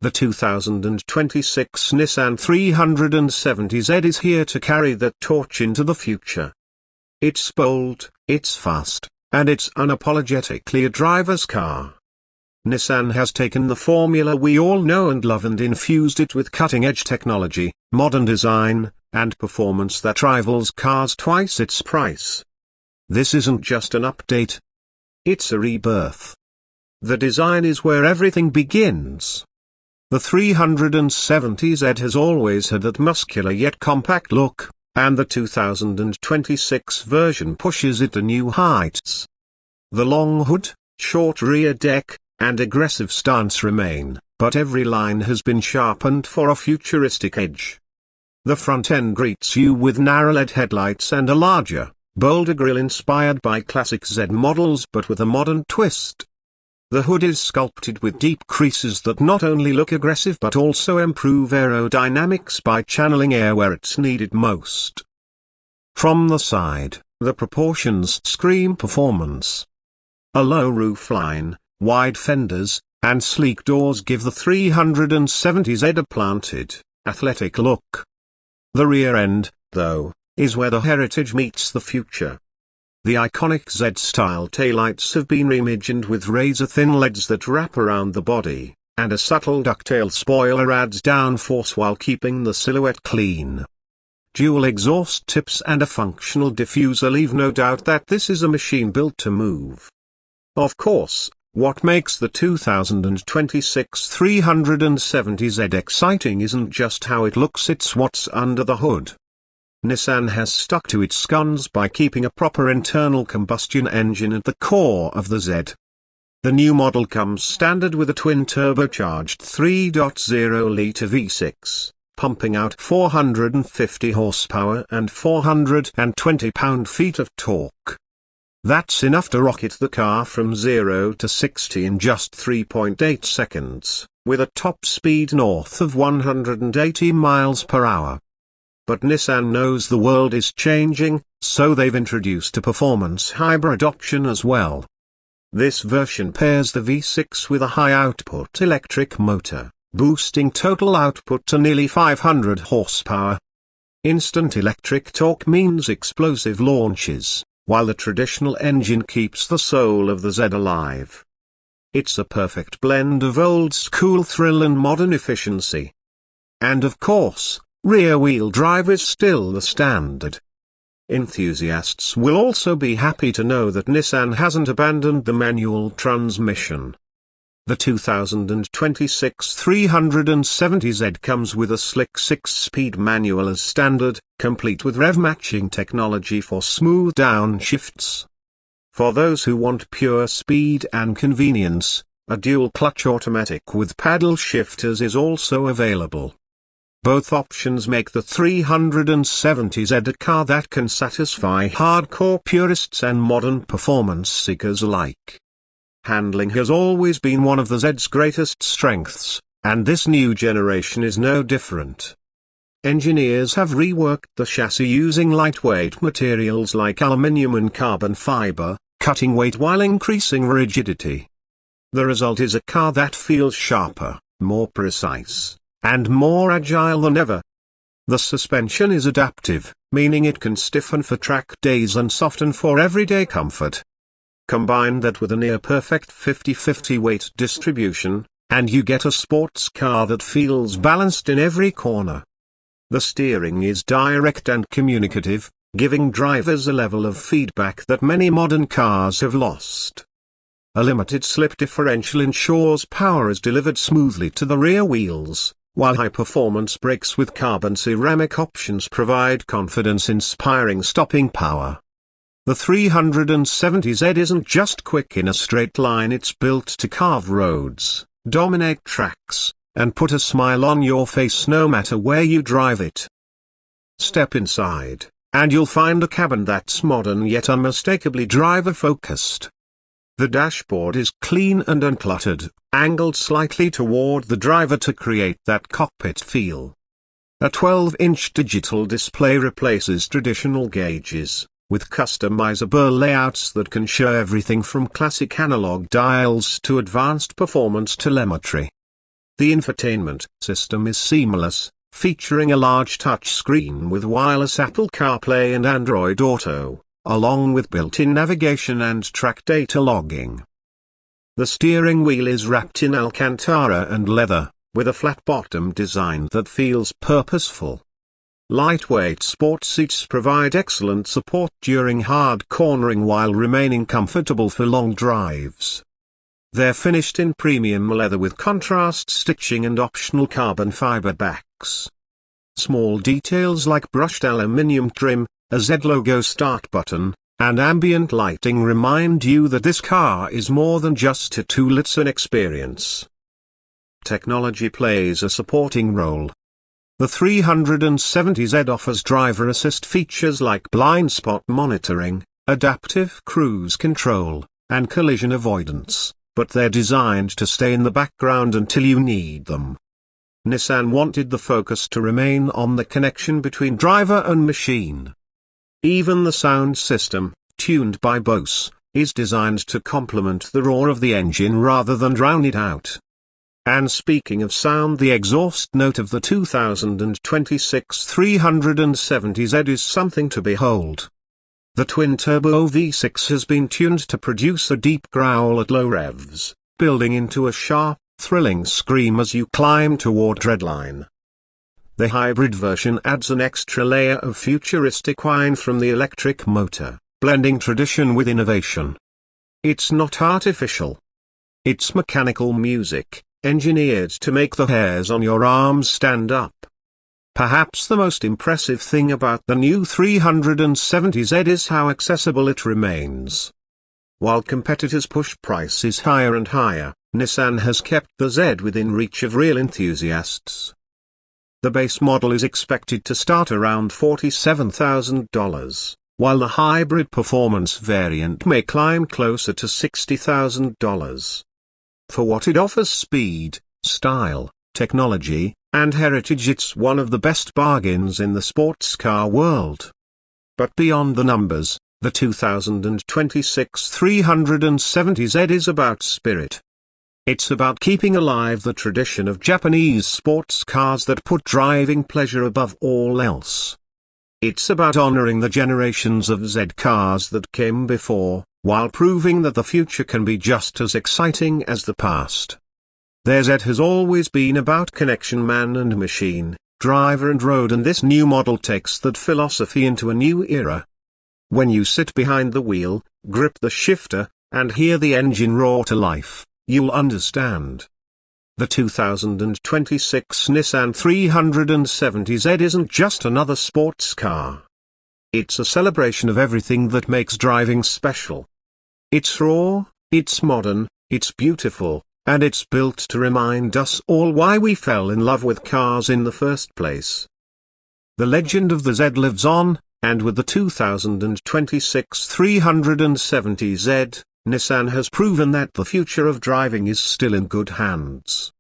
The 2026 Nissan 370Z is here to carry that torch into the future. It's bold, it's fast, and it's unapologetically a driver's car. Nissan has taken the formula we all know and love and infused it with cutting-edge technology, modern design, and performance that rivals cars twice its price. This isn't just an update. It's a rebirth. The design is where everything begins. The 370Z has always had that muscular yet compact look, and the 2026 version pushes it to new heights. The long hood, short rear deck, and aggressive stance remain, but every line has been sharpened for a futuristic edge. The front end greets you with narrow LED headlights and a larger, bolder grille inspired by classic Z models but with a modern twist. The hood is sculpted with deep creases that not only look aggressive but also improve aerodynamics by channeling air where it's needed most. From the side, the proportions scream performance. A low roofline, wide fenders, and sleek doors give the 370Z a planted, athletic look. The rear end, though, is where the heritage meets the future. The iconic Z-style taillights have been reimagined with razor-thin LEDs that wrap around the body, and a subtle ducktail spoiler adds downforce while keeping the silhouette clean. Dual exhaust tips and a functional diffuser leave no doubt that this is a machine built to move. Of course, what makes the 2026 370Z exciting isn't just how it looks, it's what's under the hood. Nissan has stuck to its guns by keeping a proper internal combustion engine at the core of the Z. The new model comes standard with a twin turbocharged 3.0-litre V6, pumping out 450 horsepower and 420 pound-feet of torque. That's enough to rocket the car from 0 to 60 in just 3.8 seconds, with a top speed north of 180 miles per hour. But Nissan knows the world is changing, so they've introduced a performance hybrid option as well. This version pairs the V6 with a high-output electric motor, boosting total output to nearly 500 horsepower. Instant electric torque means explosive launches, while the traditional engine keeps the soul of the Z alive. It's a perfect blend of old-school thrill and modern efficiency. And of course, rear-wheel drive is still the standard. Enthusiasts will also be happy to know that Nissan hasn't abandoned the manual transmission. The 2026 370Z comes with a slick 6-speed manual as standard, complete with rev-matching technology for smooth downshifts. For those who want pure speed and convenience, a dual-clutch automatic with paddle shifters is also available. Both options make the 370Z a car that can satisfy hardcore purists and modern performance seekers alike. Handling has always been one of the Z's greatest strengths, and this new generation is no different. Engineers have reworked the chassis using lightweight materials like aluminium and carbon fiber, cutting weight while increasing rigidity. The result is a car that feels sharper, more precise, and more agile than ever. The suspension is adaptive, meaning it can stiffen for track days and soften for everyday comfort. Combine that with a near-perfect 50-50 weight distribution, and you get a sports car that feels balanced in every corner. The steering is direct and communicative, giving drivers a level of feedback that many modern cars have lost. A limited slip differential ensures power is delivered smoothly to the rear wheels, while high-performance brakes with carbon ceramic options provide confidence-inspiring stopping power. The 370Z isn't just quick in a straight line, it's built to carve roads, dominate tracks, and put a smile on your face no matter where you drive it. Step inside, and you'll find a cabin that's modern yet unmistakably driver-focused. The dashboard is clean and uncluttered, angled slightly toward the driver to create that cockpit feel. A 12-inch digital display replaces traditional gauges, with customizable layouts that can show everything from classic analog dials to advanced performance telemetry. The infotainment system is seamless, featuring a large touchscreen with wireless Apple CarPlay and Android Auto, along with built-in navigation and track data logging. The steering wheel is wrapped in Alcantara and leather, with a flat bottom design that feels purposeful. Lightweight sport seats provide excellent support during hard cornering while remaining comfortable for long drives. They're finished in premium leather with contrast stitching and optional carbon fiber backs. Small details like brushed aluminium trim, a Z logo start button, and ambient lighting remind you that this car is more than just a tool, it's an experience. Technology plays a supporting role. The 370Z offers driver assist features like blind spot monitoring, adaptive cruise control, and collision avoidance, but they're designed to stay in the background until you need them. Nissan wanted the focus to remain on the connection between driver and machine. Even the sound system, tuned by Bose, is designed to complement the roar of the engine rather than drown it out. And speaking of sound, the exhaust note of the 2026 370Z is something to behold. The twin-turbo V6 has been tuned to produce a deep growl at low revs, building into a sharp, thrilling scream as you climb toward Redline. The hybrid version adds an extra layer of futuristic whine from the electric motor, blending tradition with innovation. It's not artificial. It's mechanical music, engineered to make the hairs on your arms stand up. Perhaps the most impressive thing about the new 370Z is how accessible it remains. While competitors push prices higher and higher, Nissan has kept the Z within reach of real enthusiasts. The base model is expected to start around $47,000, while the hybrid performance variant may climb closer to $60,000. For what it offers: speed, style, technology, and heritage, it's one of the best bargains in the sports car world. But beyond the numbers, the 2026 370Z is about spirit. It's about keeping alive the tradition of Japanese sports cars that put driving pleasure above all else. It's about honoring the generations of Z cars that came before, while proving that the future can be just as exciting as the past. Their Z has always been about connection, man and machine, driver and road, and this new model takes that philosophy into a new era. When you sit behind the wheel, grip the shifter, and hear the engine roar to life, you'll understand. The 2026 Nissan 370Z isn't just another sports car. It's a celebration of everything that makes driving special. It's raw, it's modern, it's beautiful, and it's built to remind us all why we fell in love with cars in the first place. The legend of the Z lives on, and with the 2026 370Z, Nissan has proven that the future of driving is still in good hands.